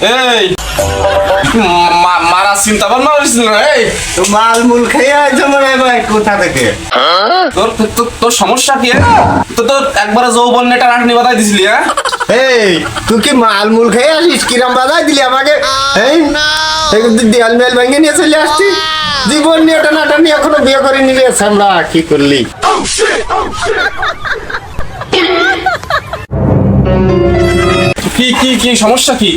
এই মারা চিন্তা ভাবনা করেছিল না? এই তো মালমূল খেয়ে আইছো মনে হয় ভাই কোথা থেকে? তোর সমস্যা কি? তোর একবারে যৌবন নেটা রাখনি বাতাই দিছিলি। হ্যাঁ এই তুই কি মালমূল খেয়ে আসিস? কিরাম বাজাই দিলি আমাকে? এই দেয়াল মেল ভেঙে নিয়ে চলে আসছি। জীবন নিয়ে টানাটানি এখনো বিয়ে করে নিলে আমরা কি করলি? কি কি কি সমস্যা কি?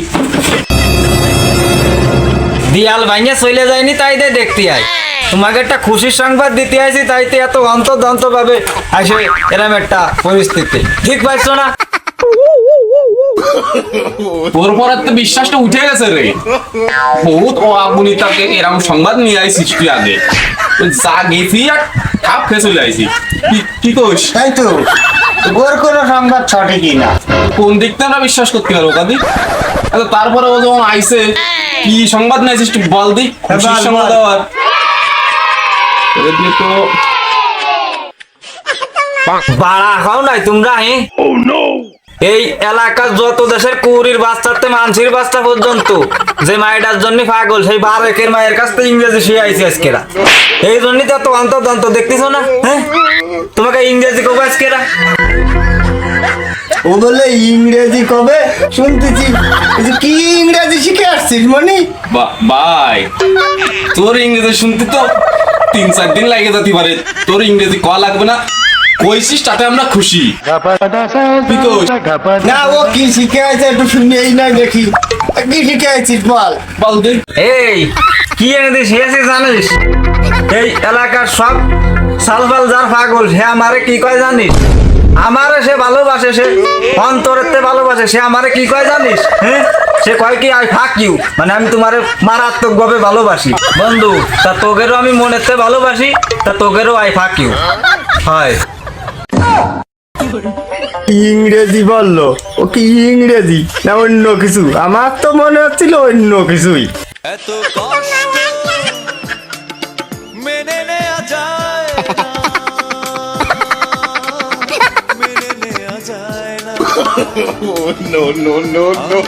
দিয়াল ভাঙে চলে যায়নি তাই দেখতে আই। তোমাকে একটা খুশির সংবাদ দিতে আইছি, তাইতে এত অন্তর্দন্ত ভাবে আসে এরম একটা পরিস্থিতি। ঠিক পাইছো না? তোর পর তো বিশ্বাসটা উঠে গেছে রে। বহুত ও আপনি তাকে এরকম সংবাদ নিয়ে আইছিস তুই আগে। যা গেছি আর খাপ খেয়ে চলে আইছি। কি কইস? তাই তো ওর কোনো সংবাদ সঠিকই না। কোন দিকটা আমরা বিশ্বাস করতে পারবো কাদি? তারপরে ও যখন আইছে কি সংবাদ নিয়েছিস তুই বল দি। খুশির সংবাদ দেওয়ার তো বাড়া খাও নাই তোমরা? এই এলাকার যত দেশের কুড়ির বাচ্চাতে মানসির বাচ্চা পর্যন্ত যে মায়ের জন্য পাগল, সেই বারেকের মায়ের কাছ থেকে ইংরেজি শিখে আইসি আজকেরা। এই জন্যই তো এত অন্তর্দন্ত দেখতেছো না? হ্যাঁ, তোমাকে ইংরেজি কবে আজকেরা? ও বলে ইংরেজি কবে শুনতেছি। কি ইংরেজি শিখে আসছিস মনি? ভাই তোর ইংরেজি শুনতে তো 3-4 দিন লাগে যেতে পারে। তোর ইংরেজি কয়া লাগবে না, কইছিস তাতে আমরা খুশি। তুই কইস না ও কি শিখে আছে একটু শুনে এই না দেখি। কি শিখে আছিস বল? বল দে। এই কি ইংরেজি শিখেছি জানিস? এই এলাকার সব সালবাল যার পাগল সে আমারে কি কয় জানিস? আমারে সে ভালোবাসে, সে অন্তরেতে ভালোবাসে। সে আমারে কি কয় জানিস? হ্যাঁ, সে কয় কি আই ফাক ইউ, মানে আমি তোমারে মারাত্মক ভাবে ভালোবাসি। বন্ধু, তা তোগেরও আমি মনেতে ভালোবাসি, তা তোগেরও আই ফাক ইউ হয়। ইংরেজি বললো? ও কি ইংরেজি না অন্য কিছু? আমার তো মনে হচ্ছিল অন্য কিছুই। এত কষ্ট মেনে নেওয়া যায় না, মেনে নেওয়া যায় না। No, no, no, no.